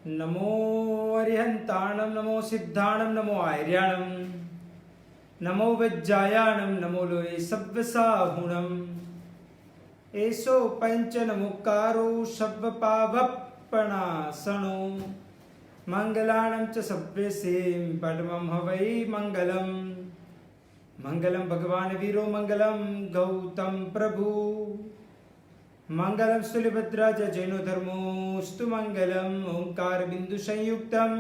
नमो अरिहंताणं नमो सिद्धाणं नमो आर्याणं नमो विज्जायाणं नमो लोये सव्यसाहुणम् एषो पंच नमोकारो शब्दपावपणासनो मंगलाणं च सव्यसें परमं हवै मंगलम् मंगलम भगवान वीरो मंगलम गौतम प्रभु मंगलम सुलभद्राज जैनो धर्मोस्तु मंगलम ओंकार बिंदु संयुक्तम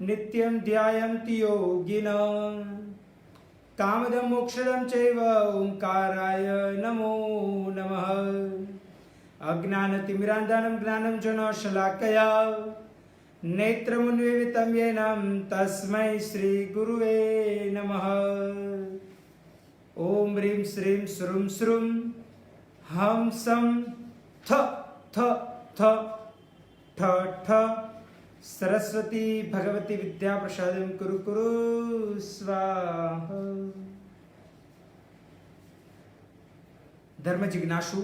नित्यं ध्यायन्ति योगिनः कामदं मोक्षदं चैव ओंकाराय नमो नमः अज्ञानतिमिरान्धनं ज्ञानं जनशलाकया नेत्रमुन्मीलितं येन तस्मै श्रीगुरुवे नमः ओम ह्रीं श्रीं श्रूं श्रूं हम सम थ थ थ ठ ठ सरस्वती भगवती विद्या प्रसादं कुरु कुरु स्वाहा। धर्म जिज्ञासु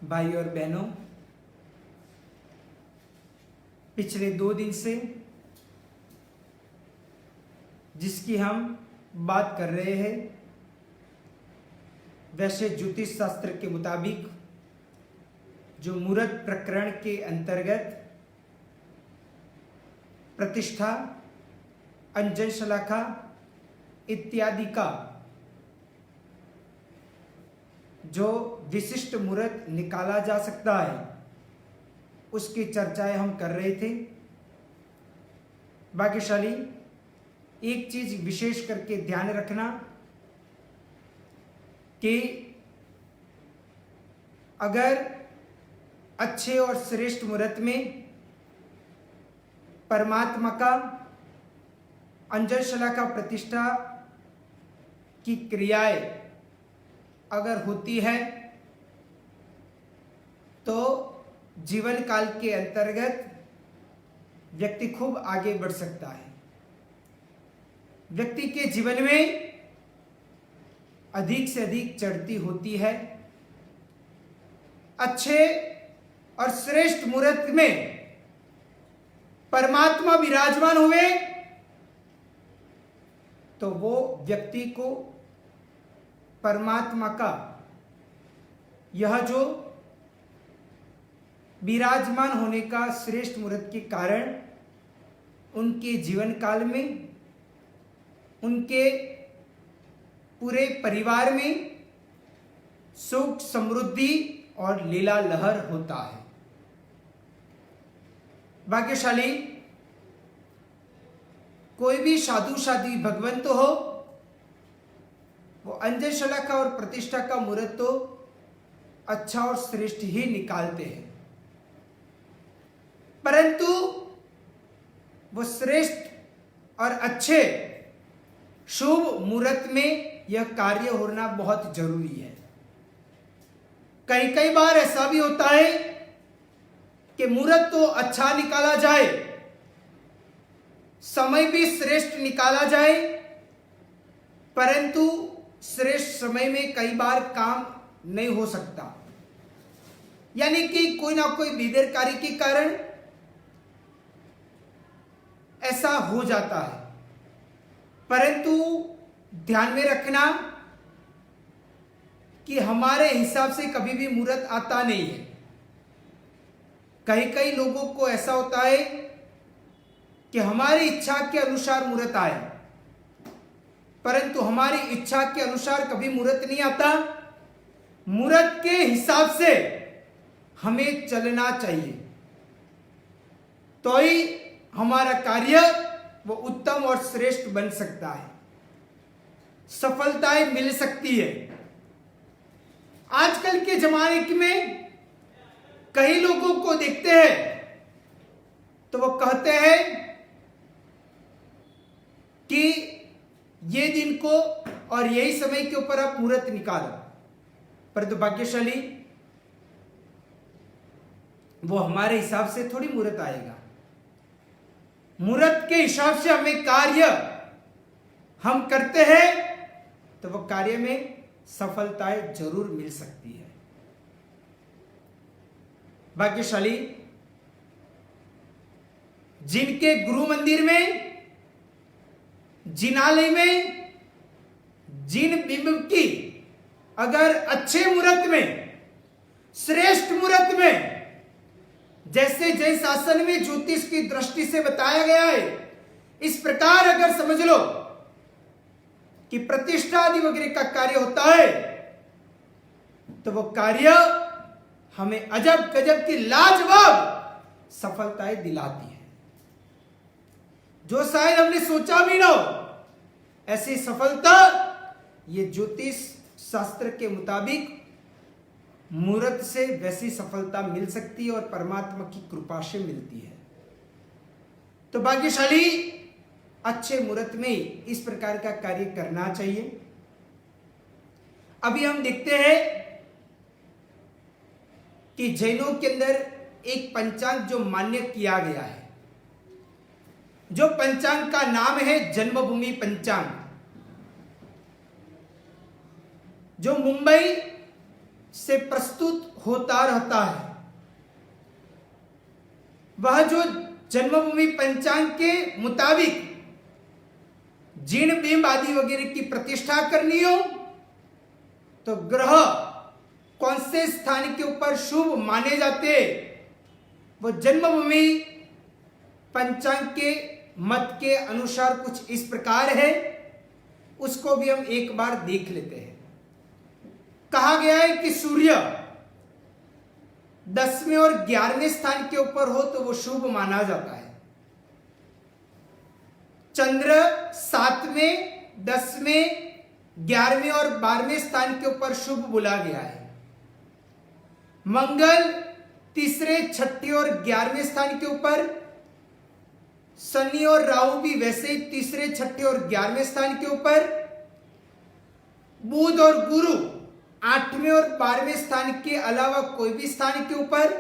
भाई और बहनों, पिछले 2 दिन से जिसकी हम बात कर रहे हैं, वैसे ज्योतिष शास्त्र के मुताबिक जो मुहूर्त प्रकरण के अंतर्गत प्रतिष्ठा, अंजन शलाखा इत्यादि का जो विशिष्ट मुहूर्त निकाला जा सकता है, उसकी चर्चाएं हम कर रहे थे। भाग्यशाली, एक चीज विशेष करके ध्यान रखना कि अगर अच्छे और श्रेष्ठ मुहूर्त में परमात्मा का अंजन शलाखा प्रतिष्ठा की क्रियाएं अगर होती है तो जीवन काल के अंतर्गत व्यक्ति खूब आगे बढ़ सकता है। व्यक्ति के जीवन में अधिक से अधिक चढ़ती होती है। अच्छे और श्रेष्ठ मुहूर्त में परमात्मा विराजमान हुए तो वो व्यक्ति को परमात्मा का यह जो विराजमान होने का श्रेष्ठ मुहूर्त के कारण उनके जीवन काल में, उनके पूरे परिवार में सुख, समृद्धि और लीला लहर होता है। भाग्यशाली, कोई भी साधु साध्वी भगवंत हो, वो अंजन शलाखा और प्रतिष्ठा का मुहूर्त तो अच्छा और श्रेष्ठ ही निकालते हैं, परंतु वो श्रेष्ठ और अच्छे शुभ मुहूर्त में यह कार्य होना बहुत जरूरी है। कई बार ऐसा भी होता है कि मुहूर्त तो अच्छा निकाला जाए, समय भी श्रेष्ठ निकाला जाए, परंतु श्रेष्ठ समय में कई बार काम नहीं हो सकता, यानी कि कोई ना कोई बेदरकारी के कारण ऐसा हो जाता है। परंतु ध्यान में रखना कि हमारे हिसाब से कभी भी मुहूर्त आता नहीं है। कई लोगों को ऐसा होता है कि हमारी इच्छा के अनुसार मुहूर्त आए, परंतु हमारी इच्छा के अनुसार कभी मुहूर्त नहीं आता। मुहूर्त के हिसाब से हमें चलना चाहिए, तो ही हमारा कार्य वो उत्तम और श्रेष्ठ बन सकता है, सफलताएं मिल सकती है। आजकल के जमाने में कई लोगों को देखते हैं तो वो कहते हैं कि ये दिन को और यही समय के ऊपर आप मुहूर्त निकालो, परंतु भाग्यशाली वो हमारे हिसाब से थोड़ी मुहूर्त आएगा। मुहूर्त के हिसाब से हमें कार्य हम करते हैं तो वो कार्य में सफलताएं जरूर मिल सकती है। भाग्यशाली, जिनके गुरु मंदिर में, जिनालय में, जिन बिंब की अगर अच्छे मुहूर्त में, श्रेष्ठ मुहूर्त में, जैसे जय शासन में ज्योतिष की दृष्टि से बताया गया है, इस प्रकार अगर समझ लो कि प्रतिष्ठा आदि वगैरह का कार्य होता है, तो वो कार्य हमें अजब गजब की लाजवाब सफलताएं दिलाती है, जो शायद हमने सोचा भी ना हो। ऐसी सफलता ये ज्योतिष शास्त्र के मुताबिक मुहूर्त से वैसी सफलता मिल सकती है और परमात्मा की कृपा से मिलती है। तो भाग्यशाली अच्छे मुहूर्त में इस प्रकार का कार्य करना चाहिए। अभी हम देखते हैं कि जैनों के अंदर एक पंचांग जो मान्य किया गया है, जो पंचांग का नाम है जन्मभूमि पंचांग, जो मुंबई से प्रस्तुत होता रहता है। वह जो जन्मभूमि पंचांग के मुताबिक जिन बिंब आदि वगैरह की प्रतिष्ठा करनी हो, तो ग्रह कौन से स्थान के ऊपर शुभ माने जाते, वो जन्मभूमि पंचांग के मत के अनुसार कुछ इस प्रकार है। उसको भी हम एक बार देख लेते हैं। कहा गया है कि सूर्य 10वें और 11वें स्थान के ऊपर हो तो वो शुभ माना जाता है। चंद्र 7वें, 10वें, 11वें और 12वें स्थान के ऊपर शुभ बोला गया है। मंगल 3रे, 6ठे और 11वें स्थान के ऊपर, शनि और राहु भी वैसे ही 3रे, 6ठे और 11वें स्थान के ऊपर, बुध और गुरु 8वें और 12वें स्थान के अलावा कोई भी स्थान के ऊपर,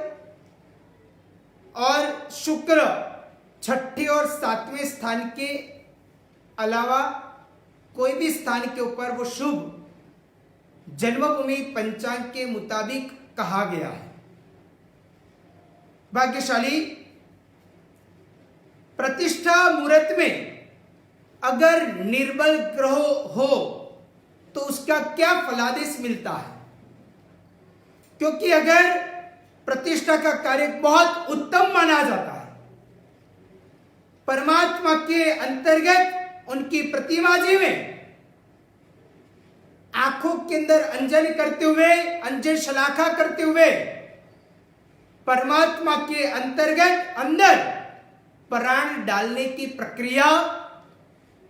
और शुक्र 6ठे और 7वें स्थान के अलावा कोई भी स्थान के ऊपर वो शुभ जन्मभूमि पंचांग के मुताबिक कहा गया है। भाग्यशाली प्रतिष्ठा मुहूर्त में अगर निर्बल ग्रह हो तो उसका क्या फलादेश मिलता है, क्योंकि अगर प्रतिष्ठा का कार्य बहुत उत्तम माना जाता है, परमात्मा के अंतर्गत उनकी प्रतिमा जी में आंखों के अंदर अंजन करते हुए, अंजन शलाखा करते हुए परमात्मा के अंतर्गत अंदर प्राण डालने की प्रक्रिया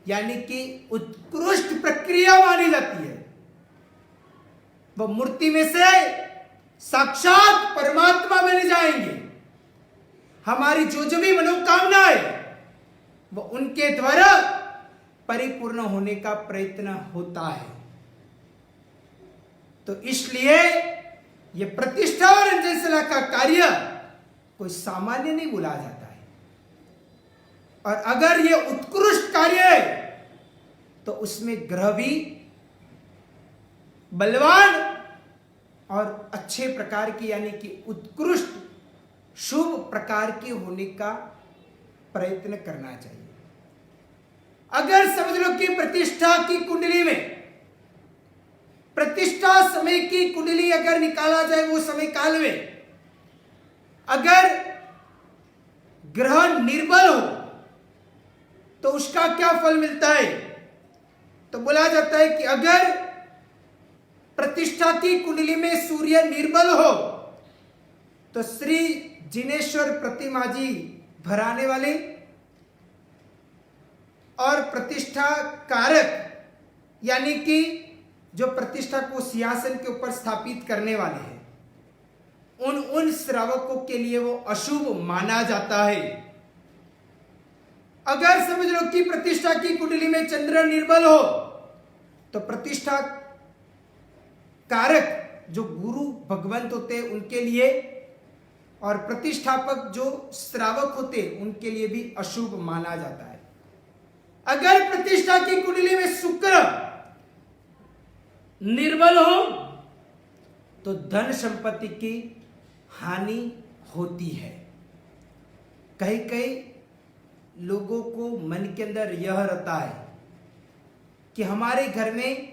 यानी कि उत्कृष्ट प्रक्रिया मानी जाती है। वह मूर्ति में से साक्षात परमात्मा बन जाएंगे। हमारी जो भी मनोकामनाएं वो उनके द्वारा परिपूर्ण होने का प्रयत्न होता है। तो इसलिए यह प्रतिष्ठा और अंजन शला का कार्य कोई सामान्य नहीं बोला जाता है, और अगर यह उत्कृष्ट कार्य है तो उसमें ग्रह भी बलवान और अच्छे प्रकार की यानी कि उत्कृष्ट शुभ प्रकार के होने का प्रयत्न करना चाहिए। अगर समझ लो कि प्रतिष्ठा की कुंडली में, प्रतिष्ठा समय की कुंडली अगर निकाला जाए, वो समय काल में अगर ग्रह निर्बल हो तो उसका क्या फल मिलता है, तो बोला जाता है कि अगर प्रतिष्ठा की कुंडली में सूर्य निर्बल हो तो श्री जिनेश्वर प्रतिमा जी भराने वाले और प्रतिष्ठा कारक यानी कि जो प्रतिष्ठा को सिंहासन के ऊपर स्थापित करने वाले हैं, उन श्रावकों के लिए वो अशुभ माना जाता है। अगर समझ लो कि प्रतिष्ठा की कुंडली में चंद्र निर्बल हो तो प्रतिष्ठा कारक जो गुरु भगवंत होते हैं उनके लिए और प्रतिष्ठापक जो श्रावक होते हैं उनके लिए भी अशुभ माना जाता है। अगर प्रतिष्ठा की कुंडली में शुक्र निर्बल हो तो धन संपत्ति की हानि होती है। कहीं कहीं लोगों को मन के अंदर यह रहता है कि हमारे घर में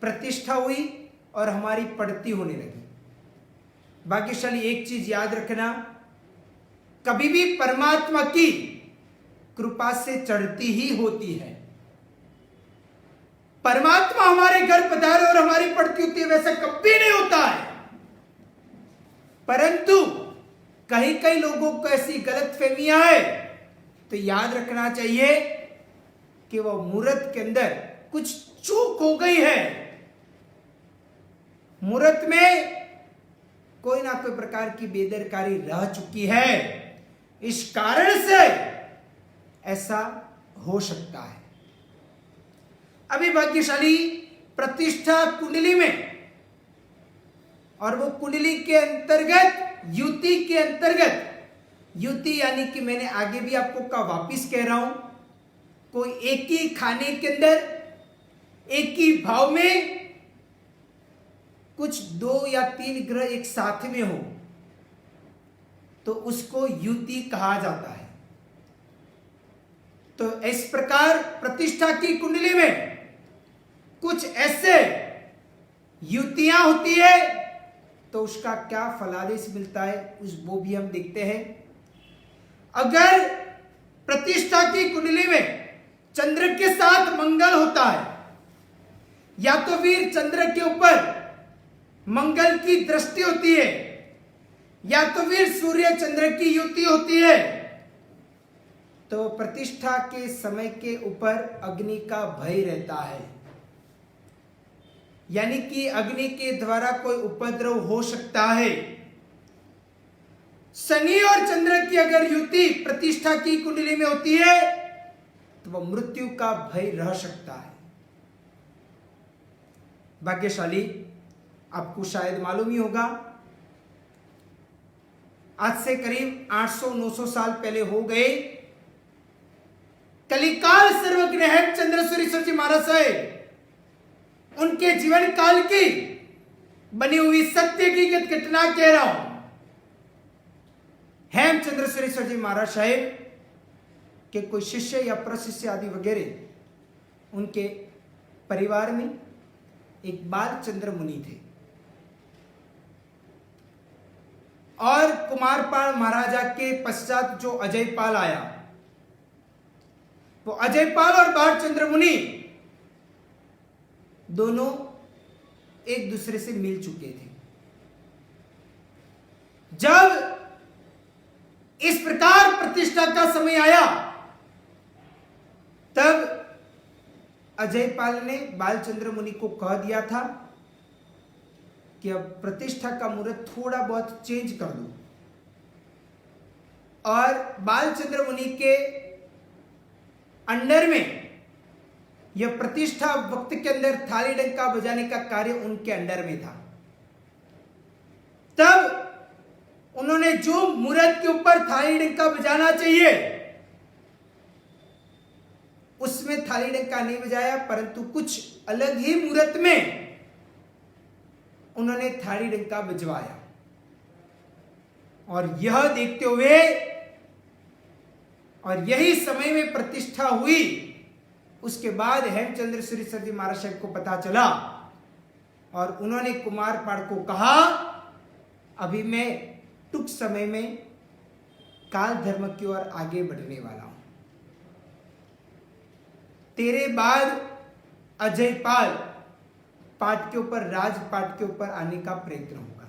प्रतिष्ठा हुई और हमारी पढ़ती होने लगी। भाग्यशाली एक चीज याद रखना, कभी भी परमात्मा की कृपा से चढ़ती ही होती है। परमात्मा हमारे घर पधारे और हमारी पढ़ती होती है, वैसा कभी नहीं होता है। परंतु कहीं कई लोगों को ऐसी गलतफहमियां है, तो याद रखना चाहिए कि वह मुहूर्त के अंदर कुछ चूक हो गई है। मुहूर्त में कोई ना कोई प्रकार की बेदरकारी रह चुकी है, इस कारण से ऐसा हो सकता है। अभी भाग्यशाली प्रतिष्ठा कुंडली में, और वो कुंडली के अंतर्गत युति के अंतर्गत, युति यानी कि मैंने आगे भी आपको का वापिस कह रहा हूं, कोई एक ही खाने के अंदर एक ही भाव में कुछ 2 या 3 ग्रह एक साथ में हो तो उसको युति कहा जाता है। तो इस प्रकार प्रतिष्ठा की कुंडली में कुछ ऐसे युतियां होती है तो उसका क्या फलादेश मिलता है वो भी हम देखते हैं। अगर प्रतिष्ठा की कुंडली में चंद्र के साथ मंगल होता है, या तो फिर चंद्र के ऊपर मंगल की दृष्टि होती है, या तो फिर सूर्य चंद्र की युति होती है, तो प्रतिष्ठा के समय के ऊपर अग्नि का भय रहता है। यानी कि अग्नि के द्वारा कोई उपद्रव हो सकता है। शनि और चंद्र की अगर युति प्रतिष्ठा की कुंडली में होती है तो वह मृत्यु का भय रह सकता है। भाग्यशाली आपको शायद मालूम ही होगा, आज से करीब 800-900 साल पहले हो गए कलिकाल सर्वज्ञ हेमचंद्र सूरीश्वर जी महाराज साहब, उनके जीवन काल की बनी हुई सत्य की घटना कह रहा हूं। हेमचंद्र सूरीश्वर जी महाराज साहब के कोई शिष्य या प्रशिष्य आदि वगैरह, उनके परिवार में एक बालचंद्र मुनि थे, और कुमारपाल महाराजा के पश्चात जो अजयपाल आया, वो अजयपाल और बालचंद्र मुनि दोनों एक दूसरे से मिल चुके थे। जब इस प्रकार प्रतिष्ठा का समय आया, तब अजयपाल ने बालचंद्र मुनि को कह दिया था कि अब प्रतिष्ठा का मुहूर्त थोड़ा बहुत चेंज कर दो। और बालचंद्र मुनि के अंडर में यह प्रतिष्ठा वक्त के अंदर थाली डंका बजाने का कार्य उनके अंडर में था। तब उन्होंने जो मुहूर्त के ऊपर थाली डंका बजाना चाहिए उसमें थाली डंका नहीं बजाया, परंतु कुछ अलग ही मुहूर्त में उन्होंने थाली डंका बजवाया। और यह देखते हुए और यही समय में प्रतिष्ठा हुई। उसके बाद हेमचंद्र सूरीश्वर जी महाराज साहब को पता चला और उन्होंने कुमारपाल को कहा, अभी मैं टुक समय में काल धर्म की ओर आगे बढ़ने वाला हूं, तेरे बाद अजयपाल पाठ के ऊपर, राजपाट के ऊपर आने का प्रयत्न होगा।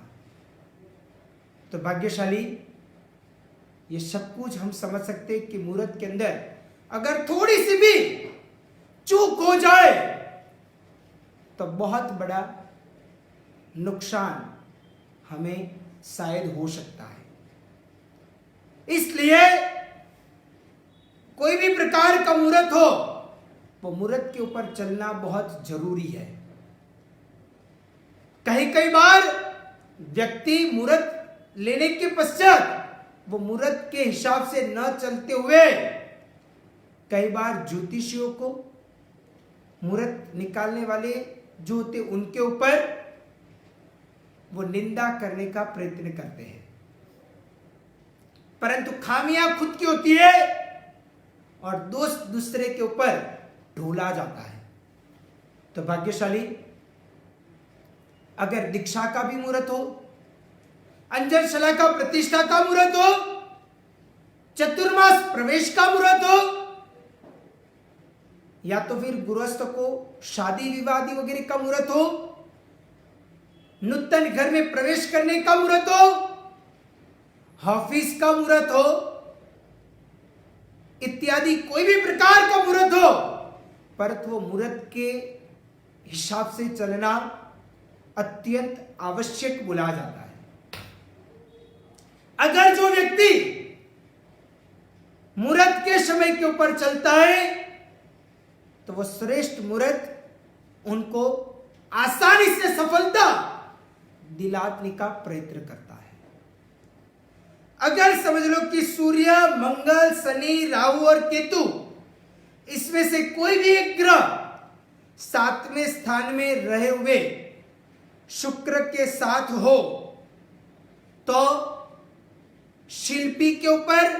तो भाग्यशाली ये सब कुछ हम समझ सकते हैं कि मुहूर्त के अंदर अगर थोड़ी सी भी चूक हो जाए तो बहुत बड़ा नुकसान हमें शायद हो सकता है। इसलिए कोई भी प्रकार का मुहूर्त हो, वो मुहूर्त के ऊपर चलना बहुत जरूरी है। कई बार व्यक्ति मुहूर्त लेने के पश्चात वो मुहूर्त के हिसाब से न चलते हुए कई बार ज्योतिषियों को, मुहूर्त निकालने वाले जो होते उनके ऊपर वो निंदा करने का प्रयत्न करते हैं, परंतु खामियां खुद की होती है। और दूसरे के ऊपर ढोला जाता है। तो भाग्यशाली, अगर दीक्षा का भी मुहूर्त हो, अंजनशला का प्रतिष्ठा का मुहूर्त हो, चतुर्मास प्रवेश का मुहूर्त हो, या तो फिर गृहस्थ को शादी विवाह वगैरह का मुहूर्त हो, नूतन घर में प्रवेश करने का मुहूर्त हो, ऑफिस का मुहूर्त हो, इत्यादि कोई भी प्रकार का मुहूर्त हो, परंतु वो मुहूर्त के हिसाब से चलना अत्यंत आवश्यक बोला जाता है। अगर जो व्यक्ति मुहूर्त के समय के ऊपर चलता है तो वह श्रेष्ठ मुहूर्त उनको आसानी से सफलता दिलाने का प्रयत्न करता है। अगर समझ लो कि सूर्य, मंगल, शनि, राहु और केतु, इसमें से कोई भी एक ग्रह 7वें स्थान में रहे हुए शुक्र के साथ हो तो शिल्पी के ऊपर,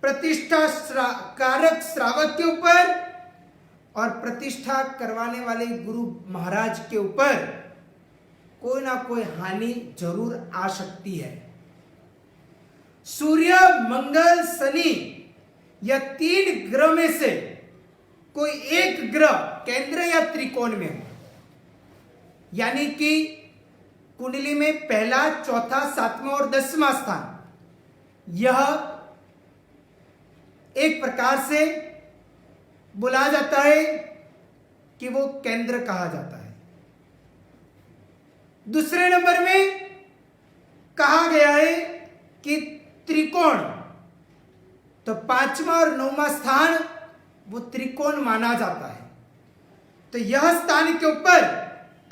प्रतिष्ठा कारक श्रावक के ऊपर और प्रतिष्ठा करवाने वाले गुरु महाराज के ऊपर कोई ना कोई हानि जरूर आ सकती है। सूर्य, मंगल, शनि या 3 ग्रह में से कोई एक ग्रह केंद्र या त्रिकोण में हो, यानी कि कुंडली में पहला, चौथा, 7वां और 10वां स्थान, यह एक प्रकार से बोला जाता है कि वो केंद्र कहा जाता है। दूसरे नंबर में कहा गया है कि त्रिकोण, तो 5वां और 9वां स्थान वो त्रिकोण माना जाता है। तो यह स्थान के ऊपर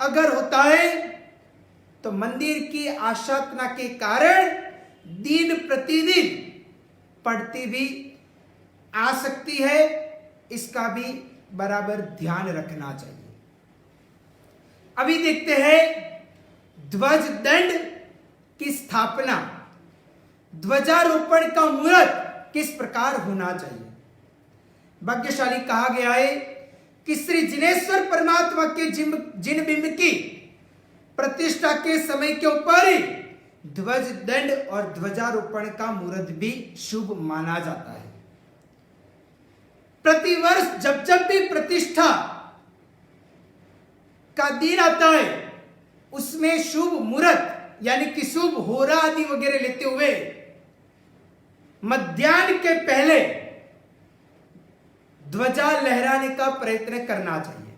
अगर होता है तो मंदिर की आशातना के कारण दिन प्रतिदिन पढ़ती भी आ सकती है, इसका भी बराबर ध्यान रखना चाहिए। अभी देखते हैं ध्वज दंड की स्थापना, ध्वजारोपण का मुहूर्त किस प्रकार होना चाहिए। भाग्यशाली कहा गया है कि श्री जिनेश्वर परमात्मा के जिन बिंब की प्रतिष्ठा के समय के ऊपर ही ध्वज दंड और ध्वजारोपण का मुहूर्त भी शुभ माना जाता है। प्रतिवर्ष जब जब भी प्रतिष्ठा का दिन आता है उसमें शुभ मुहूर्त यानी कि शुभ होरा आदि वगैरह लेते हुए मध्याह्न के पहले ध्वजा लहराने का प्रयत्न करना चाहिए।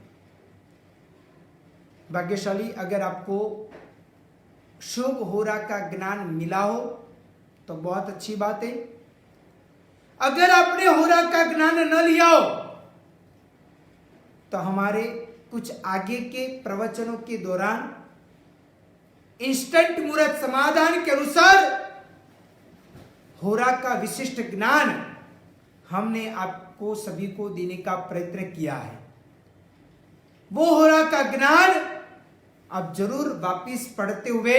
भाग्यशाली, अगर आपको शुभ होरा का ज्ञान मिला हो तो बहुत अच्छी बात है। अगर आपने होरा का ज्ञान न लिया हो तो हमारे कुछ आगे के प्रवचनों के दौरान इंस्टेंट मुहूर्त समाधान के अनुसार होरा का विशिष्ट ज्ञान हमने आपको सभी को देने का प्रयत्न किया है। वो होरा का ज्ञान आप जरूर वापिस पढ़ते हुए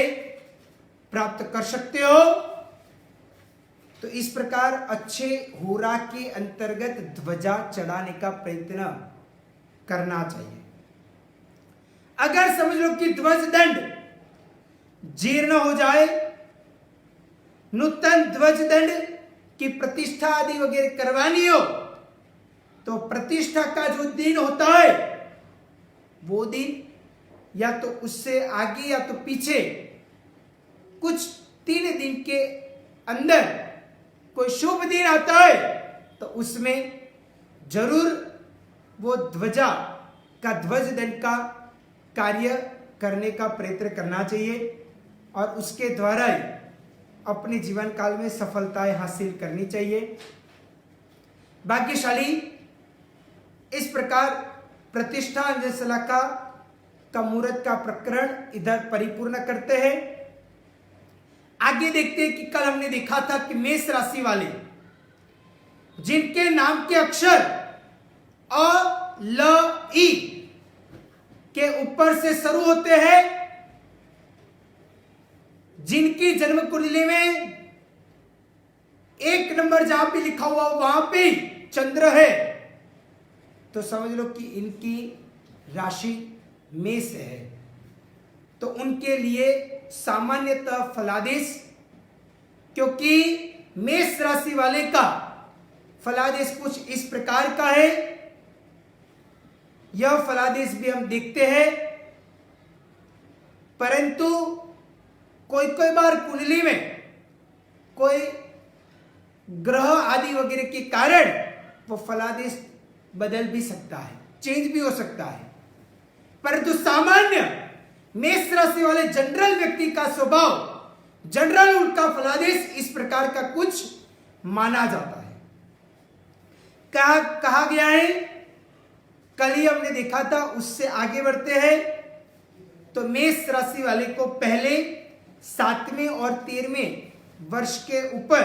प्राप्त कर सकते हो। तो इस प्रकार अच्छे होरा के अंतर्गत ध्वजा चढ़ाने का प्रयत्न करना चाहिए। अगर समझ लो कि ध्वज दंड जीर्ण हो जाए, नूतन ध्वज दंड की प्रतिष्ठा आदि वगैरह करवानी हो तो प्रतिष्ठा का जो दिन होता है वो दिन या तो उससे आगे या तो पीछे कुछ 3 दिन के अंदर कोई शुभ दिन आता है तो उसमें जरूर वो ध्वजा का ध्वज दंड का कार्य करने का प्रयत्न करना चाहिए और उसके द्वारा ही अपने जीवन काल में सफलताएं हासिल करनी चाहिए। भाग्यशाली, इस प्रकार प्रतिष्ठा अंजनशला का मुहूर्त का प्रकरण इधर परिपूर्ण करते हैं। आगे देखते हैं कि कल हमने देखा था कि मेष राशि वाले जिनके नाम के अक्षर अ, ल, ई के ऊपर से शुरू होते हैं, जिनकी जन्म कुंडली में 1 नंबर जहां पे लिखा हुआ वहां पे चंद्र है तो समझ लो कि इनकी राशि मेष है, तो उनके लिए सामान्यतः फलादेश, क्योंकि मेष राशि वाले का फलादेश कुछ इस प्रकार का है। यह फलादेश भी हम देखते हैं, परंतु कोई कोई बार कुंडली में कोई ग्रह आदि वगैरह के कारण वो फलादेश बदल भी सकता है, चेंज भी हो सकता है। परंतु सामान्य मेष राशि वाले जनरल व्यक्ति का स्वभाव, जनरल उनका फलादेश इस प्रकार का कुछ माना जाता है। कहा गया है, कल ही हमने देखा था, उससे आगे बढ़ते हैं तो मेष राशि वाले को पहले 7वें और 13वें वर्ष के ऊपर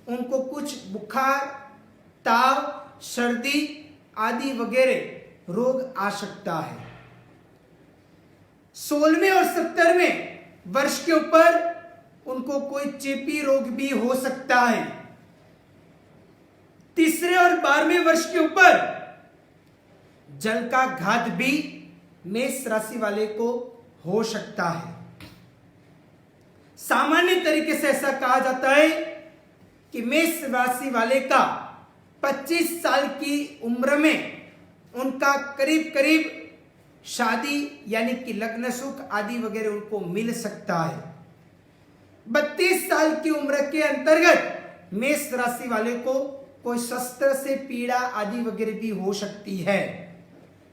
उनको कुछ बुखार, ताव, सर्दी आदि वगैरह रोग आ सकता है। 16वें और 17वें वर्ष के ऊपर उनको कोई चेपी रोग भी हो सकता है। 3रे और 12वें वर्ष के ऊपर जल का घात भी मेष राशि वाले को हो सकता है। सामान्य तरीके से ऐसा कहा जाता है कि मेष राशि वाले का 25 साल की उम्र में उनका करीब करीब शादी यानी कि लग्न सुख आदि वगैरह उनको मिल सकता है। 32 साल की उम्र के अंतर्गत मेष राशि वाले को कोई शस्त्र से पीड़ा आदि वगैरह भी हो सकती है।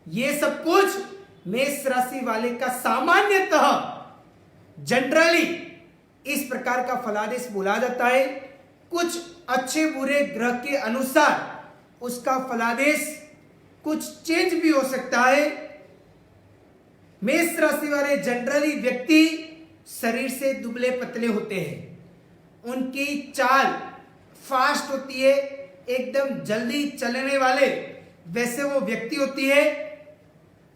ये सब कुछ मेष राशि वाले का सामान्यतः जनरली इस प्रकार का फलादेश बोला जाता है। कुछ अच्छे बुरे ग्रह के अनुसार उसका फलादेश कुछ चेंज भी हो सकता है। मेष राशि वाले जनरली व्यक्ति शरीर से दुबले पतले होते हैं, उनकी चाल फास्ट होती है, एकदम जल्दी चलने वाले वैसे वो व्यक्ति होती है।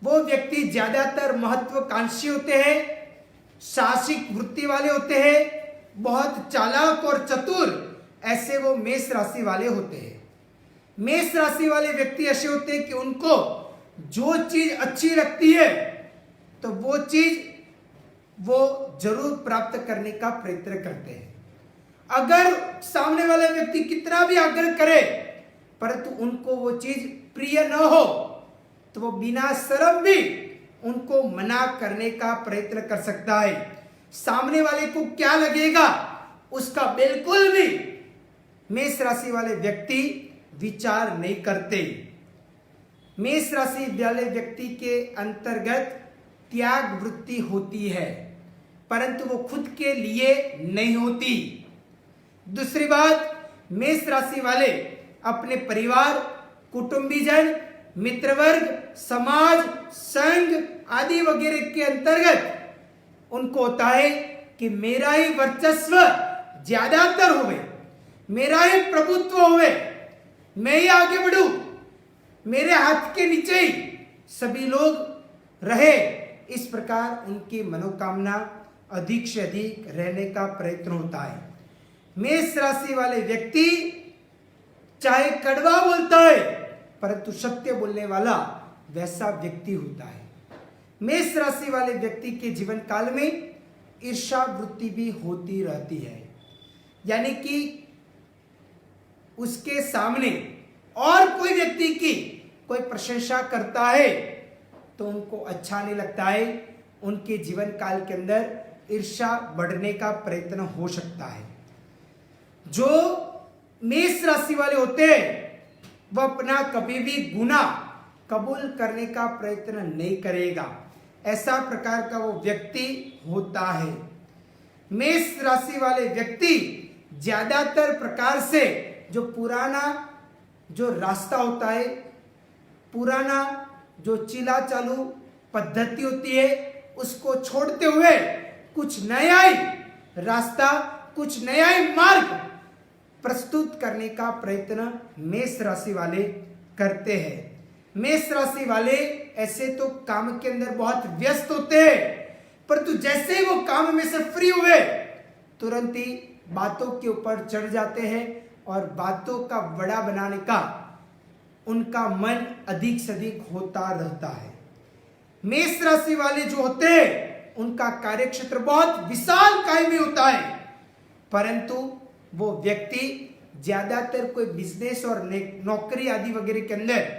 वो व्यक्ति ज्यादातर महत्वाकांक्षी होते हैं, साहसिक वृत्ति वाले होते हैं, बहुत चालाक और चतुर ऐसे वो मेष राशि वाले होते हैं। मेष राशि वाले व्यक्ति ऐसे होते हैं कि उनको जो चीज अच्छी लगती है तो वो चीज वो जरूर प्राप्त करने का प्रयत्न करते हैं। अगर सामने वाला व्यक्ति कितना भी आग्रह करे परंतु उनको वो चीज प्रिय न हो तो वो बिना शर्म भी उनको मना करने का प्रयत्न कर सकता है। सामने वाले को क्या लगेगा उसका बिल्कुल भी मेष राशि वाले व्यक्ति विचार नहीं करते। मेष राशि वाले व्यक्ति के अंतर्गत त्याग वृत्ति होती है, परंतु वो खुद के लिए नहीं होती। दूसरी बात, मेष राशि वाले अपने परिवार, कुटुंबीजन, मित्रवर्ग, समाज, संघ आदि वगैरह के अंतर्गत उनको होता है कि मेरा ही वर्चस्व ज्यादातर होवे, मेरा ही प्रभुत्व होवे, मैं ही आगे बढ़ूं, मेरे हाथ के नीचे ही सभी लोग रहे। इस प्रकार उनकी मनोकामना अधिक से अधिक रहने का प्रयत्न होता है। मेष राशि वाले व्यक्ति चाहे कड़वा बोलता है परंतु सत्य बोलने वाला वैसा व्यक्ति होता है। मेष राशि वाले व्यक्ति के जीवन काल में ईर्ष्या वृत्ति भी होती रहती है, यानी कि उसके सामने और कोई व्यक्ति की कोई प्रशंसा करता है तो उनको अच्छा नहीं लगता है। उनके जीवन काल के अंदर ईर्ष्या बढ़ने का प्रयत्न हो सकता है। जो मेष राशि वाले होते हैं वह अपना कभी भी गुनाह कबूल करने का प्रयत्न नहीं करेगा, ऐसा प्रकार का वो व्यक्ति होता है। मेष राशि वाले व्यक्ति ज्यादातर प्रकार से जो पुराना जो रास्ता होता है, पुराना जो चिला चालू पद्धति होती है उसको छोड़ते हुए कुछ नया ही रास्ता, कुछ नया ही मार्ग प्रस्तुत करने का प्रयत्न मेष राशि वाले करते हैं। मेष राशि वाले ऐसे तो काम के अंदर बहुत व्यस्त होते हैं, परंतु जैसे ही वो काम में से फ्री हुए तुरंत ही बातों के ऊपर चढ़ जाते हैं और बातों का बड़ा बनाने का उनका मन अधिक से अधिक होता रहता है। मेष राशि वाले जो होते हैं उनका कार्यक्षेत्र बहुत विशाल कायमी होता है, परंतु वो व्यक्ति ज्यादातर कोई बिजनेस और नौकरी आदि वगैरह के अंदर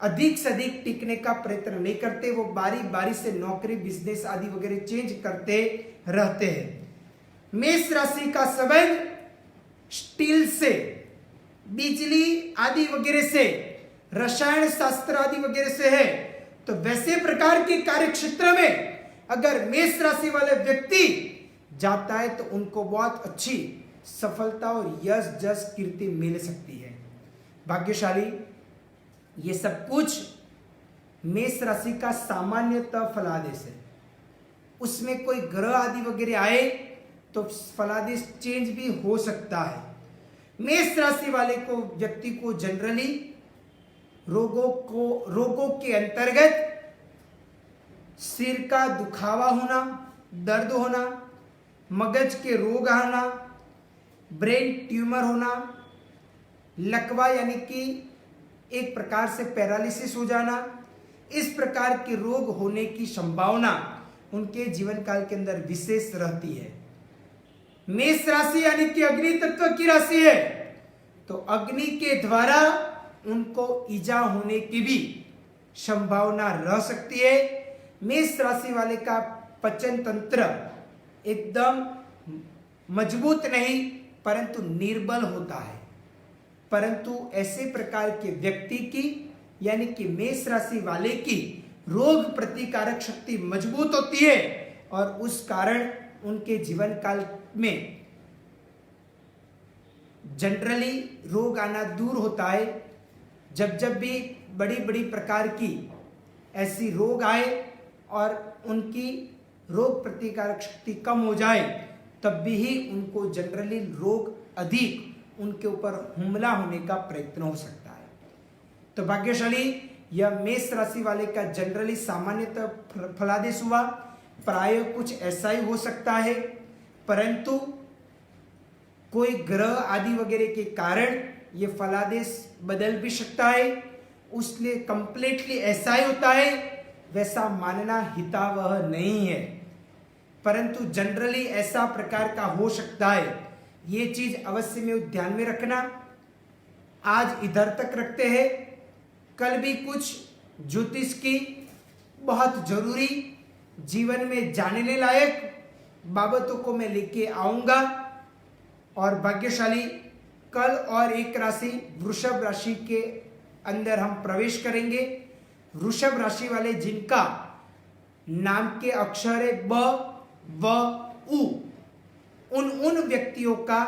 अधिक से अधिक टिकने का प्रयत्न नहीं करते। वो बारी बारी से नौकरी बिजनेस आदि वगैरह चेंज करते रहते हैं। मेष राशि का संबंध स्टील से, बिजली आदि वगैरह से, रसायन शास्त्र आदि वगैरह से है। तो वैसे प्रकार के कार्य क्षेत्र में अगर मेष राशि वाले व्यक्ति जाता है तो उनको बहुत अच्छी सफलता और यश जस कीर्ति मिल सकती है। भाग्यशाली ये सब कुछ मेष राशि का सामान्यतः फलादेश है। उसमें कोई ग्रह आदि वगैरह आए तो फलादेश चेंज भी हो सकता है। मेष राशि वाले को व्यक्ति को जनरली रोगों के अंतर्गत सिर का दुखावा होना, दर्द होना, मगज के रोग आना, ब्रेन ट्यूमर होना, लकवा यानी कि एक प्रकार से पैरालिसिस हो जाना, इस प्रकार के रोग होने की संभावना उनके जीवन काल के अंदर विशेष रहती है। मेष राशि यानी कि अग्नि तत्व की राशि है, तो अग्नि के द्वारा उनको ईजा होने की भी संभावना रह सकती है। मेष राशि वाले का पाचन तंत्र एकदम मजबूत नहीं परंतु निर्बल होता है, परंतु ऐसे प्रकार के व्यक्ति की यानी कि मेष राशि वाले की रोग प्रतिकारक शक्ति मजबूत होती है और उस कारण उनके जीवन काल में जनरली रोग आना दूर होता है। जब जब भी बड़ी बड़ी प्रकार की ऐसी रोग आए और उनकी रोग प्रतिकारक शक्ति कम हो जाए तब भी ही उनको जनरली रोग अधिक उनके ऊपर हमला होने का प्रयत्न हो सकता है। तो भाग्यशाली यह मेष राशि वाले का जनरली सामान्यतः फलादेश हुआ। प्राय कुछ ऐसा ही हो सकता है, परंतु कोई ग्रह आदि वगैरह के कारण ये फलादेश बदल भी सकता है। उसलिए कंप्लीटली ऐसा ही होता है वैसा मानना हितावह नहीं है, परंतु जनरली ऐसा प्रकार का हो सकता है। ये चीज अवश्य में ध्यान में रखना। आज इधर तक रखते हैं, कल भी कुछ ज्योतिष की बहुत जरूरी जीवन में जानने लायक बाबतों को मैं लेके आऊंगा। और भाग्यशाली कल और एक राशि वृषभ राशि के अंदर हम प्रवेश करेंगे। वृषभ राशि वाले जिनका नाम के अक्षर है ब, व, उ, उन व्यक्तियों का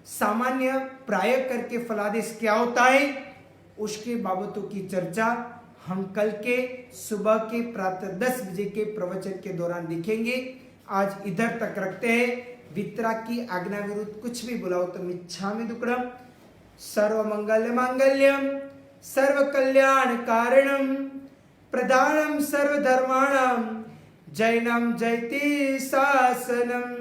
सामान्य प्राय करके फलादेश क्या होता है उसके बाबतों की चर्चा हम कल के सुबह के प्रातः 10 बजे के प्रवचन के दौरान देखेंगे। आज इधर तक रखते हैं। वितरा की आज्ञा विरुद्ध कुछ भी बुलाओ तो मिच्छामि दुक्कडम। सर्व मंगल मांगल्यम सर्व कल्याण कारणम प्रधानम सर्व धर्माणाम जैनम जयति शासनम।